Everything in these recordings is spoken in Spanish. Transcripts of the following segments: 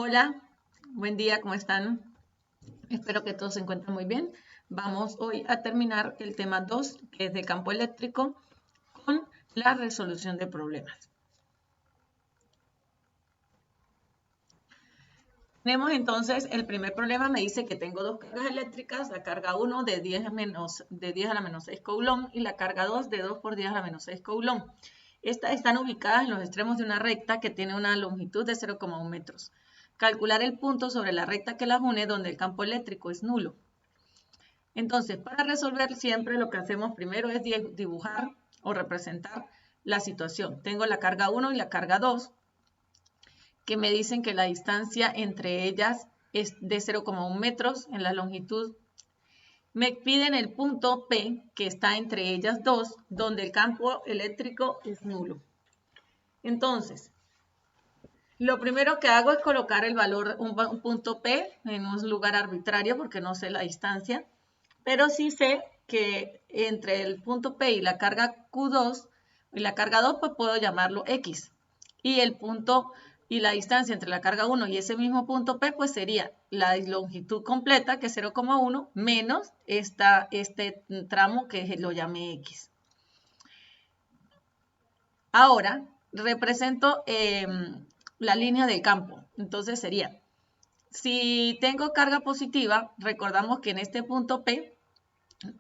Hola, buen día, ¿cómo están? Espero que todos se encuentren muy bien. Vamos hoy a terminar el tema 2, que es de campo eléctrico, con la resolución de problemas. Tenemos entonces el primer problema, me dice que tengo dos cargas eléctricas, la carga 1 de 10 a la menos 6 coulomb y la carga 2 de 2 por 10 a la menos 6 coulomb. Estas están ubicadas en los extremos de una recta que tiene una longitud de 0,1 metros. Calcular el punto sobre la recta que las une donde el campo eléctrico es nulo. Entonces, para resolver siempre lo que hacemos primero es dibujar o representar la situación. Tengo la carga 1 y la carga 2, que me dicen que la distancia entre ellas es de 0,1 metros en la longitud. Me piden el punto P, que está entre ellas dos, donde el campo eléctrico es nulo. Entonces, lo primero que hago es colocar el valor, un punto P en un lugar arbitrario, porque no sé la distancia, pero sí sé que entre el punto P y la carga Q2, y la carga 2, pues puedo llamarlo X. Y el punto y la distancia entre la carga 1 y ese mismo punto P, pues sería la longitud completa, que es 0,1, menos este tramo que lo llamé X. Ahora, represento la línea del campo. Entonces sería, si tengo carga positiva, recordamos que en este punto P,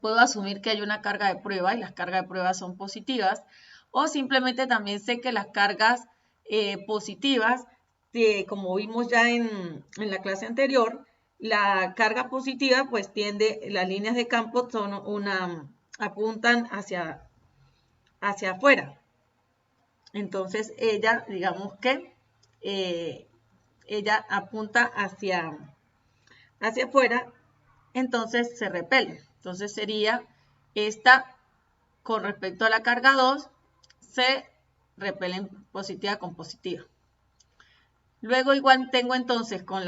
puedo asumir que hay una carga de prueba y las cargas de prueba son positivas, o simplemente también sé que las cargas positivas, como vimos ya en la clase anterior, la carga positiva pues tiende, las líneas de campo apuntan hacia afuera. Entonces ella, digamos que ella apunta hacia afuera, entonces se repele. Entonces sería esta con respecto a la carga 2, se repelen positiva con positiva. Luego igual tengo entonces con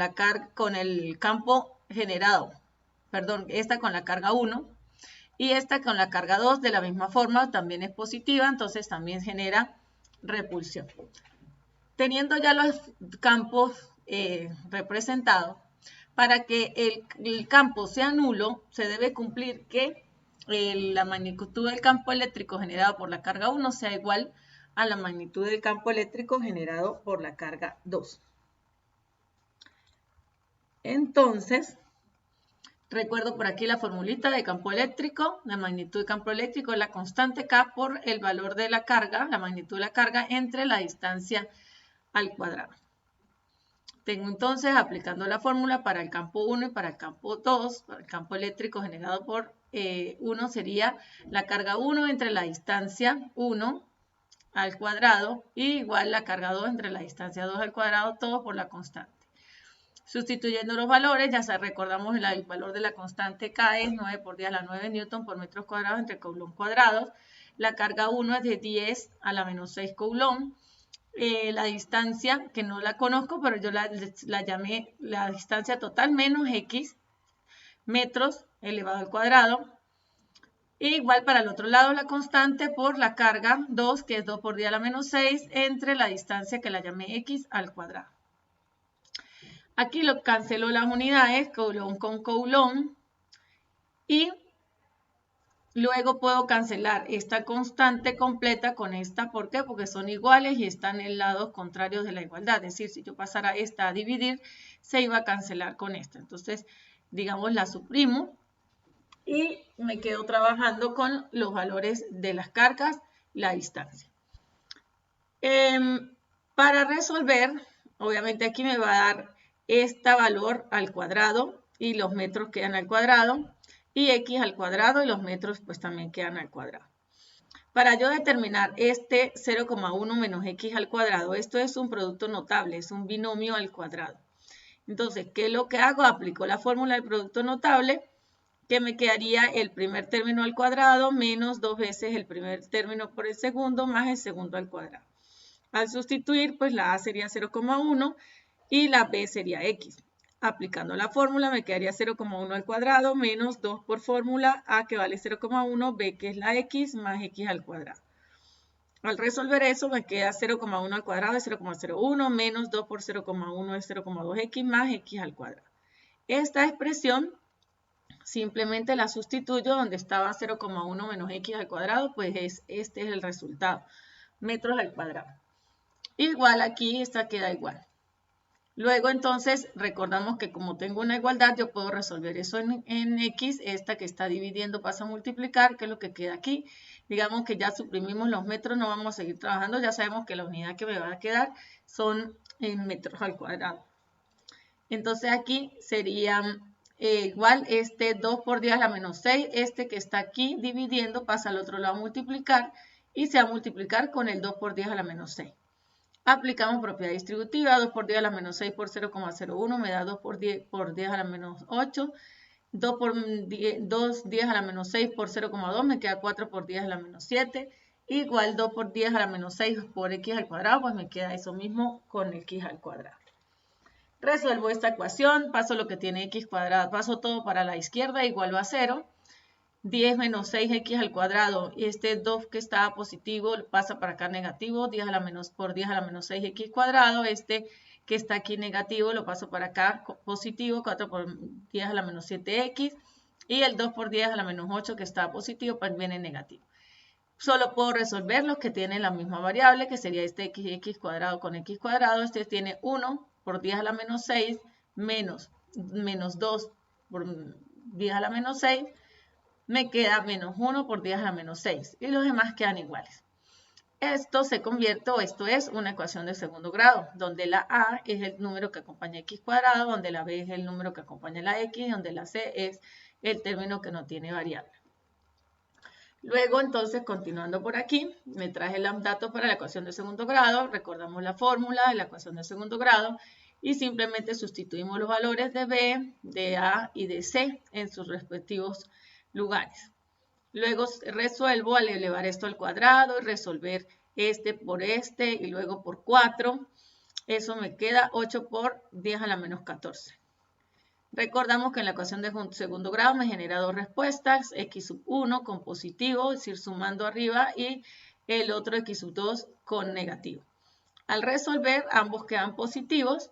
el campo generado, perdón, esta con la carga 1 y esta con la carga 2 de la misma forma también es positiva, entonces también genera repulsión. Teniendo ya los campos representados, para que el campo sea nulo, se debe cumplir que la magnitud del campo eléctrico generado por la carga 1 sea igual a la magnitud del campo eléctrico generado por la carga 2. Entonces, recuerdo por aquí la formulita de campo eléctrico. La magnitud del campo eléctrico es la constante K por el valor de la carga, la magnitud de la carga entre la distancia al cuadrado. Tengo entonces, aplicando la fórmula para el campo 1 y para el campo 2, para el campo eléctrico generado por 1 sería la carga 1 entre la distancia 1 al cuadrado y igual la carga 2 entre la distancia 2 al cuadrado, todo por la constante. Sustituyendo los valores, ya recordamos el valor de la constante K es 9 por 10 a la 9 newton por metros cuadrados entre coulomb cuadrados. La carga 1 es de 10 a la menos 6 coulomb. La distancia, que no la conozco, pero yo la llamé la distancia total menos X metros elevado al cuadrado. E igual para el otro lado la constante por la carga 2, que es 2 por 10 a la menos 6, entre la distancia que la llamé X al cuadrado. Aquí lo cancelo las unidades, coulomb con coulomb, y luego puedo cancelar esta constante completa con esta. ¿Por qué? Porque son iguales y están en lados contrarios de la igualdad. Es decir, si yo pasara esta a dividir, se iba a cancelar con esta. Entonces, digamos, la suprimo y me quedo trabajando con los valores de las cargas, la distancia. Para resolver, obviamente aquí me va a dar este valor al cuadrado y los metros quedan al cuadrado. Y x al cuadrado y los metros pues también quedan al cuadrado. Para yo determinar este 0,1 menos x al cuadrado, esto es un producto notable, es un binomio al cuadrado. Entonces, ¿qué es lo que hago? Aplico la fórmula del producto notable, que me quedaría el primer término al cuadrado menos 2 veces el primer término por el segundo más el segundo al cuadrado. Al sustituir, pues la a sería 0,1 y la b sería x. Aplicando la fórmula me quedaría 0,1 al cuadrado menos 2 por fórmula a que vale 0,1, b que es la x más x al cuadrado. Al resolver eso me queda 0,1 al cuadrado es 0,01 menos 2 por 0,1 es 0,2x más x al cuadrado. Esta expresión simplemente la sustituyo donde estaba 0,1 menos x al cuadrado, pues este es el resultado, metros al cuadrado. Igual aquí esta queda igual. Luego entonces recordamos que como tengo una igualdad yo puedo resolver eso en x, esta que está dividiendo pasa a multiplicar, que es lo que queda aquí. Digamos que ya suprimimos los metros, no vamos a seguir trabajando, ya sabemos que la unidad que me va a quedar son en metros al cuadrado. Entonces aquí sería igual 2 por 10 a la menos 6, este que está aquí dividiendo pasa al otro lado a multiplicar y se va a multiplicar con el 2 por 10 a la menos 6. Aplicamos propiedad distributiva, 2 por 10 a la menos 6 por 0,01 me da 2 por 10 a la menos 8, 2 por 10 a la menos 6 por 0,2 me queda 4 por 10 a la menos 7, igual 2 por 10 a la menos 6 por x al cuadrado, pues me queda eso mismo con x al cuadrado. Resuelvo esta ecuación, paso lo que tiene x cuadrado, paso todo para la izquierda, igual a 0. 10 menos 6x al cuadrado, y este 2 que estaba positivo pasa para acá negativo, 10 a la menos, por 10 a la menos 6x cuadrado, este que está aquí negativo lo paso para acá positivo, 4 por 10 a la menos 7x, y el 2 por 10 a la menos 8 que está positivo, pues viene negativo. Solo puedo resolver los que tienen la misma variable, que sería este x cuadrado con x cuadrado, este tiene 1 por 10 a la menos 6 menos 2 por 10 a la menos 6, me queda menos 1 por 10 a la menos 6 y los demás quedan iguales. Esto se convierte, o esto es una ecuación de segundo grado, donde la a es el número que acompaña x cuadrado, donde la b es el número que acompaña la x, y donde la c es el término que no tiene variable. Luego, entonces, continuando por aquí, me traje los datos para la ecuación de segundo grado, recordamos la fórmula de la ecuación de segundo grado, y simplemente sustituimos los valores de b, de a y de c en sus respectivos lugares. Luego resuelvo al elevar esto al cuadrado y resolver este por este y luego por 4. Eso me queda 8 por 10 a la menos 14. Recordamos que en la ecuación de segundo grado me genera dos respuestas, x sub 1 con positivo, es decir, sumando arriba, y el otro x sub 2 con negativo. Al resolver, ambos quedan positivos,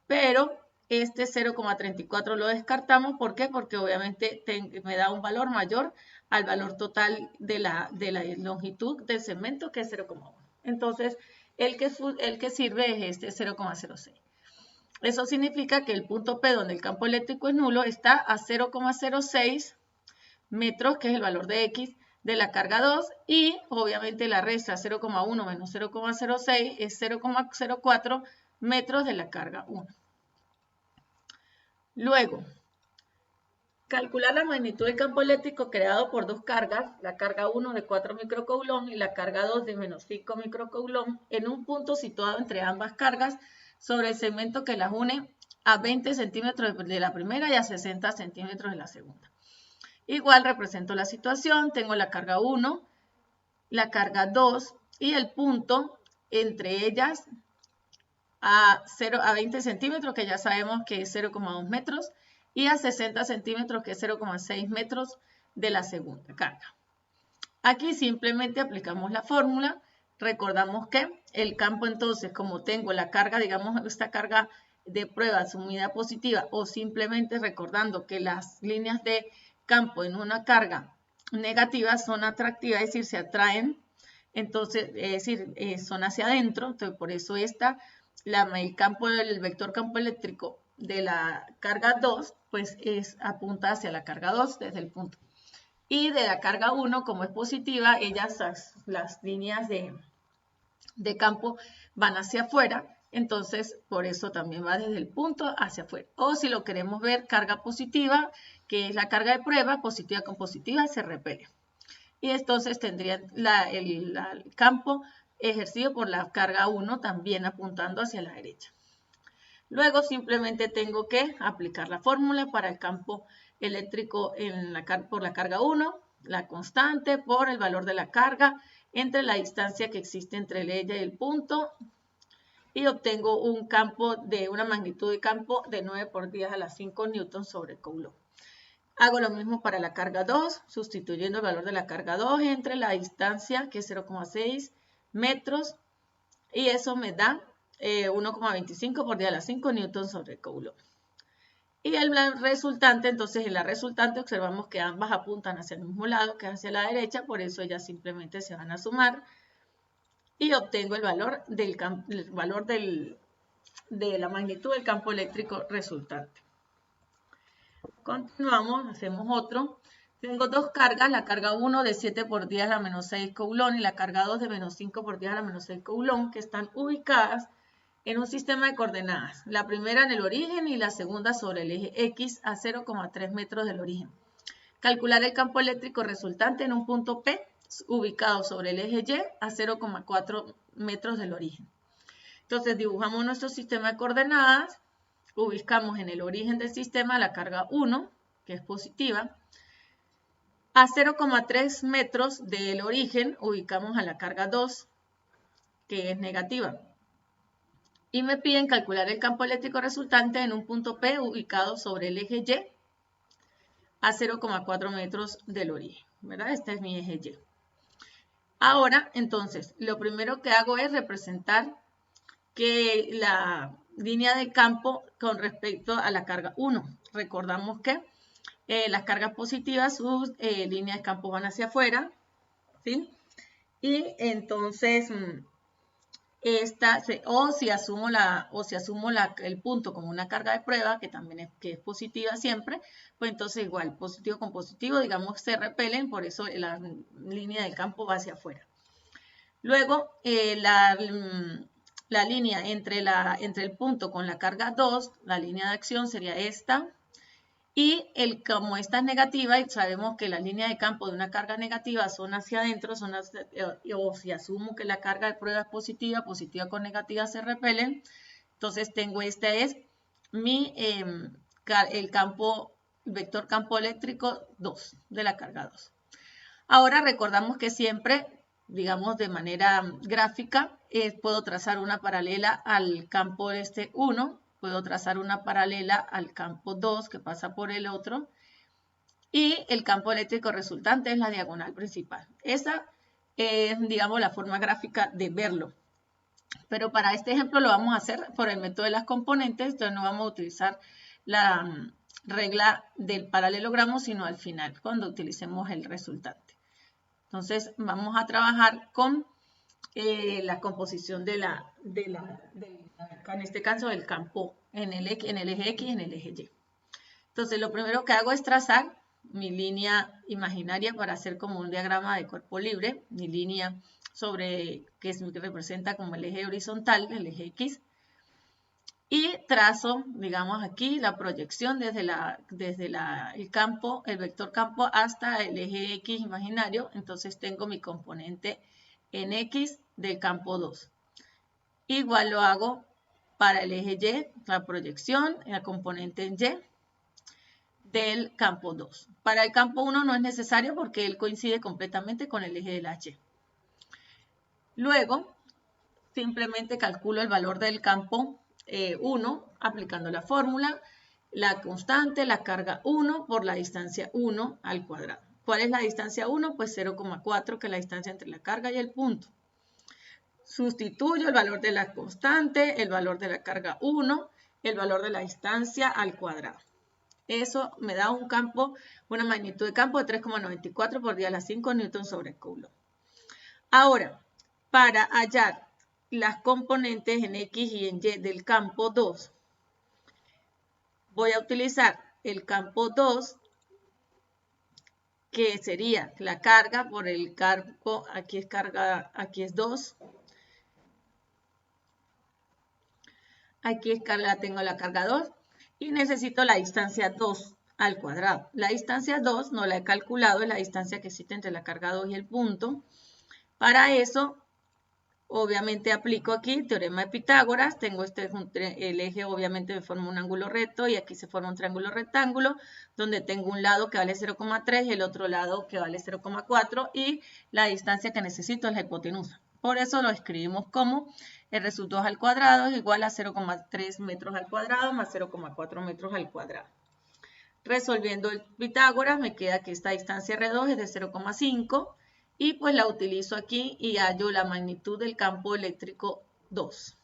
pero este 0,34 lo descartamos. ¿Por qué? Porque obviamente me da un valor mayor al valor total de la longitud del segmento, que es 0,1. Entonces, el que sirve es este 0,06. Eso significa que el punto P, donde el campo eléctrico es nulo, está a 0,06 metros, que es el valor de X, de la carga 2, y obviamente la resta 0,1 menos 0,06 es 0,04 metros de la carga 1. Luego, calcular la magnitud del campo eléctrico creado por dos cargas, la carga 1 de 4 microcoulomb y la carga 2 de menos 5 microcoulomb, en un punto situado entre ambas cargas sobre el segmento que las une a 20 centímetros de la primera y a 60 centímetros de la segunda. Igual represento la situación, tengo la carga 1, la carga 2 y el punto entre ellas a 20 centímetros, que ya sabemos que es 0,2 metros, y a 60 centímetros, que es 0,6 metros de la segunda carga. Aquí simplemente aplicamos la fórmula. Recordamos que el campo, entonces, como tengo la carga, digamos, esta carga de prueba sumida positiva, o simplemente recordando que las líneas de campo en una carga negativa son atractivas, es decir, se atraen, entonces, es decir, son hacia adentro, entonces por eso el vector campo eléctrico de la carga 2, pues apunta hacia la carga 2 desde el punto. Y de la carga 1, como es positiva, las líneas de campo van hacia afuera, entonces por eso también va desde el punto hacia afuera. O si lo queremos ver, carga positiva, que es la carga de prueba, positiva con positiva se repele. Y entonces tendría el campo ejercido por la carga 1 también apuntando hacia la derecha. Luego simplemente tengo que aplicar la fórmula para el campo eléctrico por la carga 1, la constante por el valor de la carga entre la distancia que existe entre ella y el punto, y obtengo una magnitud de campo de 9 por 10 a la 5 newtons sobre coulomb. Hago lo mismo para la carga 2, sustituyendo el valor de la carga 2 entre la distancia, que es 0,6 metros y eso me da 1,25 por 10 a la 5 newton sobre coulomb. Y el resultante, entonces en la resultante observamos que ambas apuntan hacia el mismo lado, que es hacia la derecha, por eso ellas simplemente se van a sumar y obtengo el valor de la magnitud del campo eléctrico resultante. Continuamos, hacemos otro. Tengo dos cargas, la carga 1 de 7 por 10 a la menos 6 coulomb y la carga 2 de menos 5 por 10 a la menos 6 coulomb, que están ubicadas en un sistema de coordenadas. La primera en el origen y la segunda sobre el eje X a 0,3 metros del origen. Calcular el campo eléctrico resultante en un punto P ubicado sobre el eje Y a 0,4 metros del origen. Entonces dibujamos nuestro sistema de coordenadas, ubicamos en el origen del sistema la carga 1, que es positiva. A 0,3 metros del origen ubicamos a la carga 2, que es negativa. Y me piden calcular el campo eléctrico resultante en un punto P ubicado sobre el eje Y a 0,4 metros del origen, ¿verdad? Este es mi eje Y. Ahora, entonces, lo primero que hago es representar que la línea de campo con respecto a la carga 1. Recordamos que las cargas positivas, sus líneas de campo van hacia afuera, ¿sí? Y entonces, si asumo el punto como una carga de prueba, que también es positiva siempre, pues entonces igual, positivo con positivo, digamos, se repelen, por eso la línea del campo va hacia afuera. Luego, la línea entre el punto con la carga 2, la línea de acción sería esta, y como esta es negativa, y sabemos que la línea de campo de una carga negativa son hacia adentro, o si asumo que la carga de prueba es positiva, positiva con negativa se repelen, entonces tengo este es el vector campo eléctrico 2, de la carga 2. Ahora recordamos que siempre, digamos de manera gráfica, puedo trazar una paralela al campo 1, puedo trazar una paralela al campo 2 que pasa por el otro y el campo eléctrico resultante es la diagonal principal. Esa es, digamos, la forma gráfica de verlo. Pero para este ejemplo lo vamos a hacer por el método de las componentes, entonces no vamos a utilizar la regla del paralelogramo, sino al final, cuando utilicemos el resultante. Entonces vamos a trabajar con la composición en este caso del campo en el eje X y en el eje Y. Entonces lo primero que hago es trazar mi línea imaginaria para hacer como un diagrama de cuerpo libre, mi línea que representa como el eje horizontal, el eje X, y trazo, digamos aquí, la proyección desde el vector campo hasta el eje X imaginario. Entonces tengo mi componente en X del campo 2. Igual lo hago para el eje Y, la proyección, la componente en Y del campo 2. Para el campo 1 no es necesario porque él coincide completamente con el eje de la Y. Luego, simplemente calculo el valor del campo 1 aplicando la fórmula, la constante, la carga 1 por la distancia 1 al cuadrado. ¿Cuál es la distancia 1? Pues 0,4, que es la distancia entre la carga y el punto. Sustituyo el valor de la constante, el valor de la carga 1, el valor de la distancia al cuadrado. Eso me da una magnitud de campo de 3,94 por 10 a la 5 newton sobre coulomb. Ahora, para hallar las componentes en X y en Y del campo 2, voy a utilizar el campo 2, que sería la carga por el campo, aquí es carga, aquí es 2. Aquí tengo la carga 2 y necesito la distancia 2 al cuadrado. La distancia 2 no la he calculado, es la distancia que existe entre la carga 2 y el punto. Para eso, obviamente aplico aquí teorema de Pitágoras. Tengo el eje, obviamente me forma un ángulo recto y aquí se forma un triángulo rectángulo donde tengo un lado que vale 0,3 y el otro lado que vale 0,4 y la distancia que necesito es la hipotenusa. Por eso lo escribimos como R2 al cuadrado es igual a 0,3 metros al cuadrado más 0,4 metros al cuadrado. Resolviendo el Pitágoras me queda que esta distancia R2 es de 0,5 y pues la utilizo aquí y hallo la magnitud del campo eléctrico 2.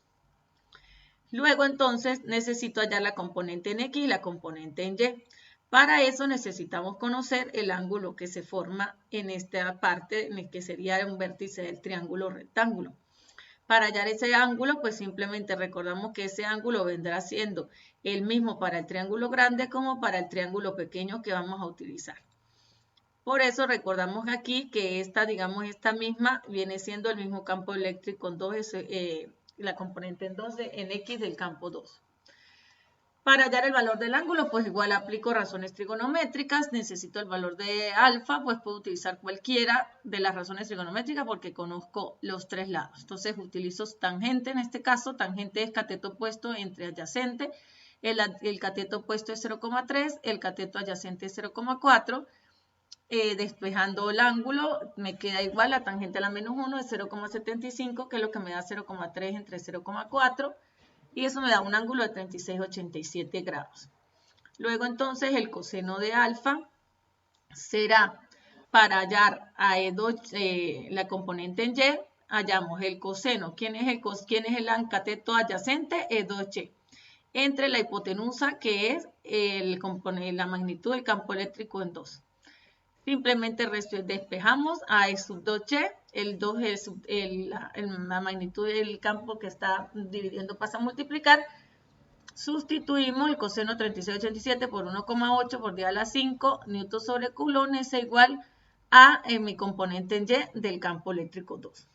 Luego entonces necesito hallar la componente en X y la componente en Y. Para eso necesitamos conocer el ángulo que se forma en esta parte, en el que sería un vértice del triángulo rectángulo. Para hallar ese ángulo, pues simplemente recordamos que ese ángulo vendrá siendo el mismo para el triángulo grande como para el triángulo pequeño que vamos a utilizar. Por eso recordamos aquí que esta misma viene siendo el mismo campo eléctrico en 2, la componente en 2 en X del campo 2. Para hallar el valor del ángulo, pues igual aplico razones trigonométricas. Necesito el valor de alfa, pues puedo utilizar cualquiera de las razones trigonométricas porque conozco los tres lados. Entonces utilizo tangente, en este caso, tangente es cateto opuesto entre adyacente. El cateto opuesto es 0,3, el cateto adyacente es 0,4. Despejando el ángulo, me queda igual, la tangente a la menos 1 es 0,75, que es lo que me da 0,3 entre 0,4. Y eso me da un ángulo de 36,87 grados. Luego entonces el coseno de alfa será, para hallar a E2, la componente en Y, hallamos el coseno. ¿Quién es el cateto adyacente? E2Y. Entre la hipotenusa, que es la magnitud del campo eléctrico en 2. Simplemente despejamos a E sub 2y, el 2 es la magnitud del campo que está dividiendo, pasa a multiplicar. Sustituimos el coseno 36,87 por 1,8 por 10 a la 5 newton sobre coulomb es igual a mi componente en Y del campo eléctrico 2.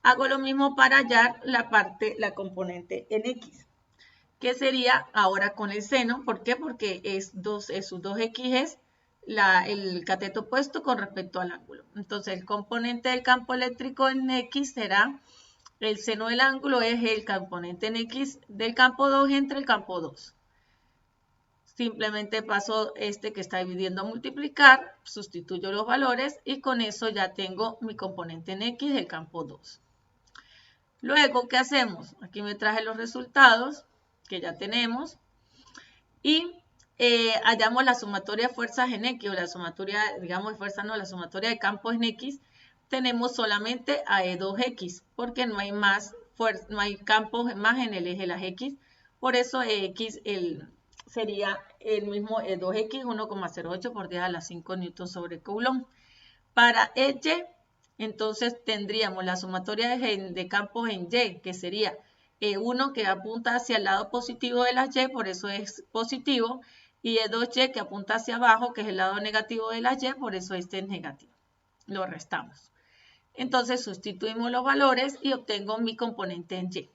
Hago lo mismo para hallar la componente en X, que sería ahora con el seno. ¿Por qué? Porque sus 2x es el cateto opuesto con respecto al ángulo. Entonces, el componente del campo eléctrico en X será el seno del ángulo, es el componente en X del campo 2 entre el campo 2. Simplemente paso que está dividiendo a multiplicar, sustituyo los valores y con eso ya tengo mi componente en X del campo 2. Luego, ¿qué hacemos? Aquí me traje los resultados que ya tenemos y hallamos la sumatoria de fuerzas en X, o la sumatoria, digamos de fuerzas no, la sumatoria de campos en X. Tenemos solamente a E2X, porque no hay no hay campos más en el eje de las X. Por eso X sería el mismo E2X, 1,08 por 10 a la 5 newton sobre coulomb. Para Y, entonces tendríamos la sumatoria de campos en Y, que sería E1 que apunta hacia el lado positivo de las Y, por eso es positivo, y E2Y que apunta hacia abajo, que es el lado negativo de las Y, por eso este es negativo. Lo restamos. Entonces sustituimos los valores y obtengo mi componente en Y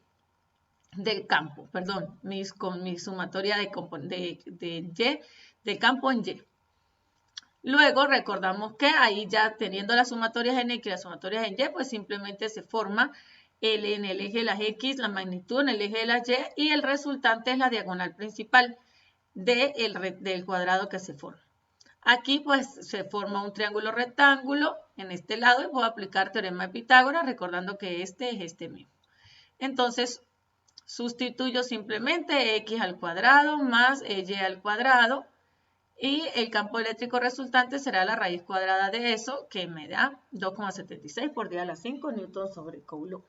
del campo, perdón, con mi sumatoria de Y del campo en Y. Luego recordamos que ahí ya teniendo las sumatorias en X y las sumatorias en Y, pues simplemente se forma en el eje de las X, la magnitud en el eje de las Y, y el resultante es la diagonal principal del cuadrado que se forma. Aquí pues se forma un triángulo rectángulo en este lado y puedo aplicar teorema de Pitágoras recordando que este es este mismo. Entonces sustituyo simplemente X al cuadrado más Y al cuadrado y el campo eléctrico resultante será la raíz cuadrada de eso, que me da 2,76 por 10 a la 5 newton sobre coulomb.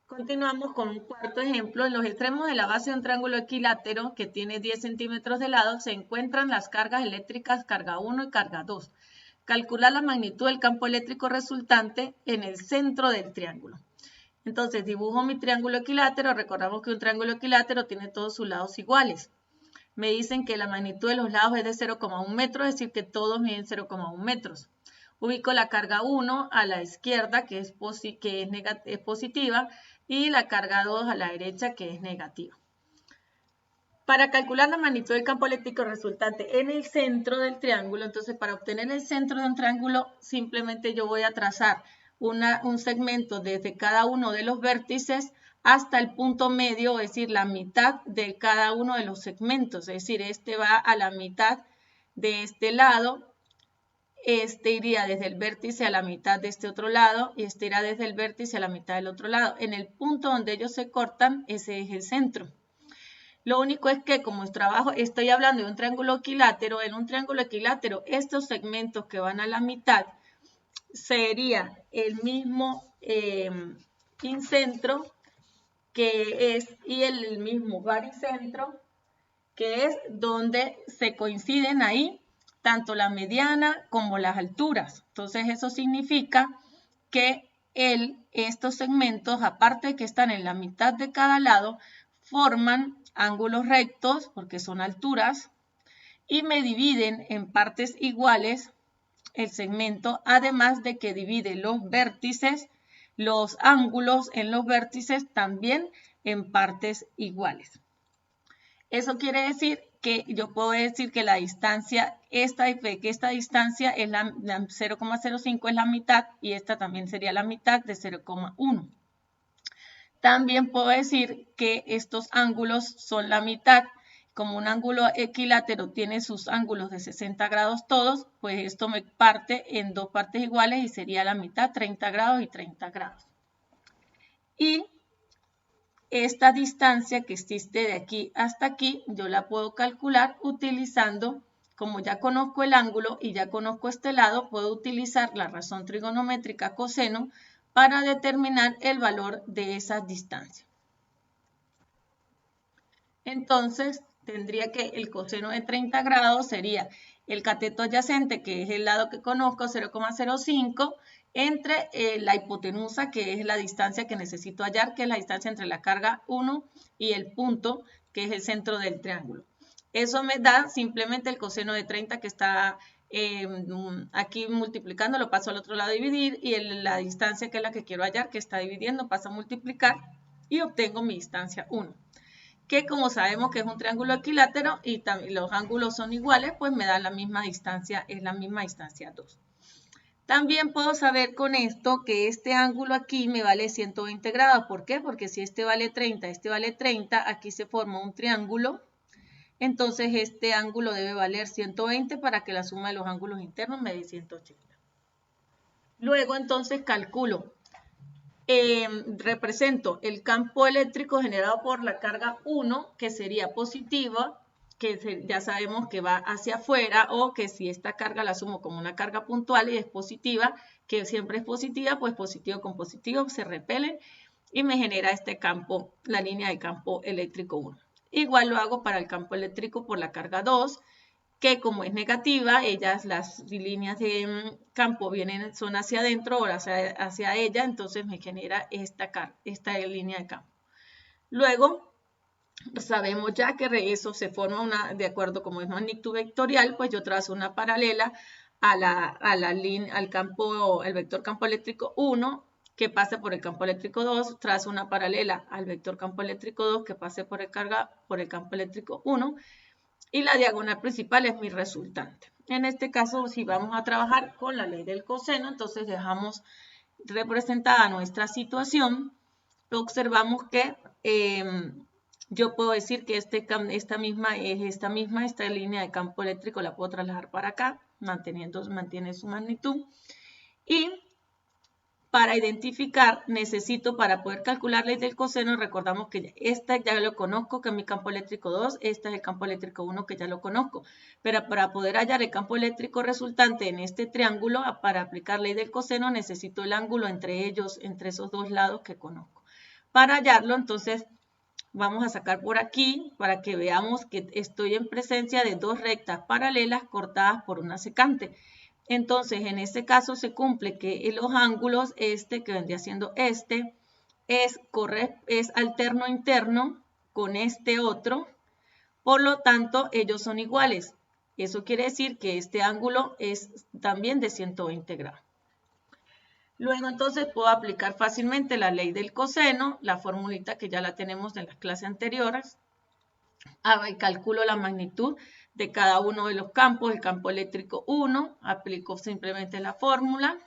Continuamos con un cuarto ejemplo. En los extremos de la base de un triángulo equilátero que tiene 10 centímetros de lado se encuentran las cargas eléctricas carga 1 y carga 2. Calcular la magnitud del campo eléctrico resultante en el centro del triángulo. Entonces dibujo mi triángulo equilátero. Recordamos que un triángulo equilátero tiene todos sus lados iguales. Me dicen que la magnitud de los lados es de 0,1 metros, es decir que todos miden 0,1 metros. Ubico la carga 1 a la izquierda, que es positiva, y la carga 2 a la derecha, que es negativa. Para calcular la magnitud del campo eléctrico resultante en el centro del triángulo, entonces para obtener el centro de un triángulo, simplemente yo voy a trazar un segmento desde cada uno de los vértices hasta el punto medio, es decir, la mitad de cada uno de los segmentos. Es decir, este va a la mitad de este lado, este iría desde el vértice a la mitad de este otro lado y este irá desde el vértice a la mitad del otro lado. En el punto donde ellos se cortan, ese es el centro. Lo único es que como estoy hablando de un triángulo equilátero, en un triángulo equilátero estos segmentos que van a la mitad sería el mismo incentro que es y el mismo baricentro, que es donde se coinciden ahí tanto la mediana como las alturas. Entonces eso significa que estos segmentos, aparte de que están en la mitad de cada lado, forman ángulos rectos porque son alturas y me dividen en partes iguales el segmento, además de que divide los vértices, los ángulos en los vértices también en partes iguales. Eso quiere decir que yo puedo decir que la distancia, esta distancia es la 0,05 es la mitad y esta también sería la mitad de 0,1. También puedo decir que estos ángulos son la mitad. Como un ángulo equilátero tiene sus ángulos de 60 grados todos, pues esto me parte en dos partes iguales y sería la mitad, 30 grados y 30 grados. Y esta distancia que existe de aquí hasta aquí, yo la puedo calcular utilizando, como ya conozco el ángulo y ya conozco este lado, puedo utilizar la razón trigonométrica coseno para determinar el valor de esa distancia. Entonces, tendría que el coseno de 30 grados sería el cateto adyacente, que es el lado que conozco, 0,05, entre la hipotenusa, que es la distancia que necesito hallar, que es la distancia entre la carga 1 y el punto, que es el centro del triángulo. Eso me da simplemente el coseno de 30 que está aquí multiplicando, lo paso al otro lado a dividir, y la distancia que es la que quiero hallar, que está dividiendo, paso a multiplicar y obtengo mi distancia 1. Que como sabemos que es un triángulo equilátero y los ángulos son iguales, pues me da la misma distancia, es la misma distancia 2. También puedo saber con esto que este ángulo aquí me vale 120 grados. ¿Por qué? Porque si este vale 30, este vale 30, aquí se forma un triángulo. Entonces este ángulo debe valer 120 para que la suma de los ángulos internos me dé 180. Luego entonces calculo. Represento el campo eléctrico generado por la carga 1, que sería positiva, que ya sabemos que va hacia afuera, o que si esta carga la sumo como una carga puntual y es positiva, que siempre es positiva, pues positivo con positivo se repelen y me genera este campo, la línea de campo eléctrico 1. Igual lo hago para el campo eléctrico por la carga 2, que como es negativa, las líneas de campo son hacia adentro o hacia ella, entonces me genera esta línea de campo. Luego, sabemos ya que eso se forma de acuerdo como es magnitud vectorial, pues yo trazo una paralela al vector campo eléctrico 1, que pase por el campo eléctrico 2, trazo una paralela al vector campo eléctrico 2, que pase por el campo eléctrico 1, y la diagonal principal es mi resultante. En este caso, si vamos a trabajar con la ley del coseno, entonces dejamos representada nuestra situación. Observamos que yo puedo decir que esta línea de campo eléctrico la puedo trasladar para acá, mantiene su magnitud. Y para identificar, para poder calcular la ley del coseno, recordamos que esta ya lo conozco, que es mi campo eléctrico 2, este es el campo eléctrico 1 que ya lo conozco. Pero para poder hallar el campo eléctrico resultante en este triángulo, para aplicar ley del coseno, necesito el ángulo entre esos dos lados que conozco. Para hallarlo, entonces, vamos a sacar por aquí para que veamos que estoy en presencia de dos rectas paralelas cortadas por una secante. Entonces, en este caso se cumple que los ángulos, que vendría siendo es alterno interno con este otro, por lo tanto, ellos son iguales. Eso quiere decir que este ángulo es también de 120 grados. Luego, entonces, puedo aplicar fácilmente la ley del coseno, la formulita que ya la tenemos de las clases anteriores. Calculo la magnitud de cada uno de los campos, el campo eléctrico 1, aplico simplemente la fórmula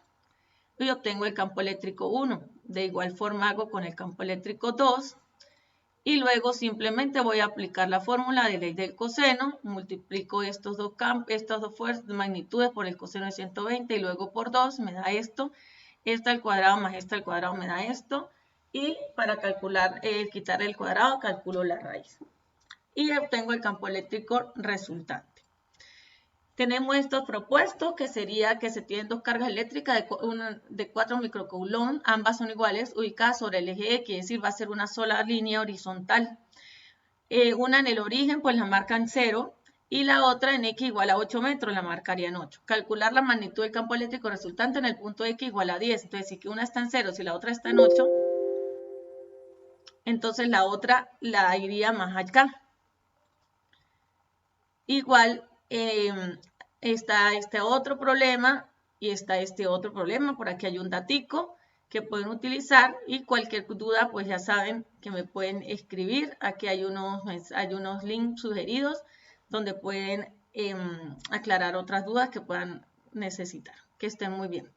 y obtengo el campo eléctrico 1. De igual forma hago con el campo eléctrico 2 y luego simplemente voy a aplicar la fórmula de ley del coseno, multiplico estas dos magnitudes por el coseno de 120 y luego por 2 me da esto, esta al cuadrado más esta al cuadrado me da esto, y para quitar el cuadrado calculo la raíz. y obtengo el campo eléctrico resultante. Tenemos estos propuestos, que sería que se tienen dos cargas eléctricas de 4 microcoulomb, ambas son iguales, ubicadas sobre el eje X, es decir, va a ser una sola línea horizontal. Una en el origen, pues la marcan 0, y la otra en X igual a 8 metros, la marcarían 8. Calcular la magnitud del campo eléctrico resultante en el punto X igual a 10. Entonces, si que una está en 0, si la otra está en 8, entonces la otra la iría más acá. Igual está este otro problema y está este otro problema. Por aquí hay un datico que pueden utilizar, y cualquier duda pues ya saben que me pueden escribir. Aquí hay unos links sugeridos donde pueden aclarar otras dudas que puedan necesitar. Que estén muy bien.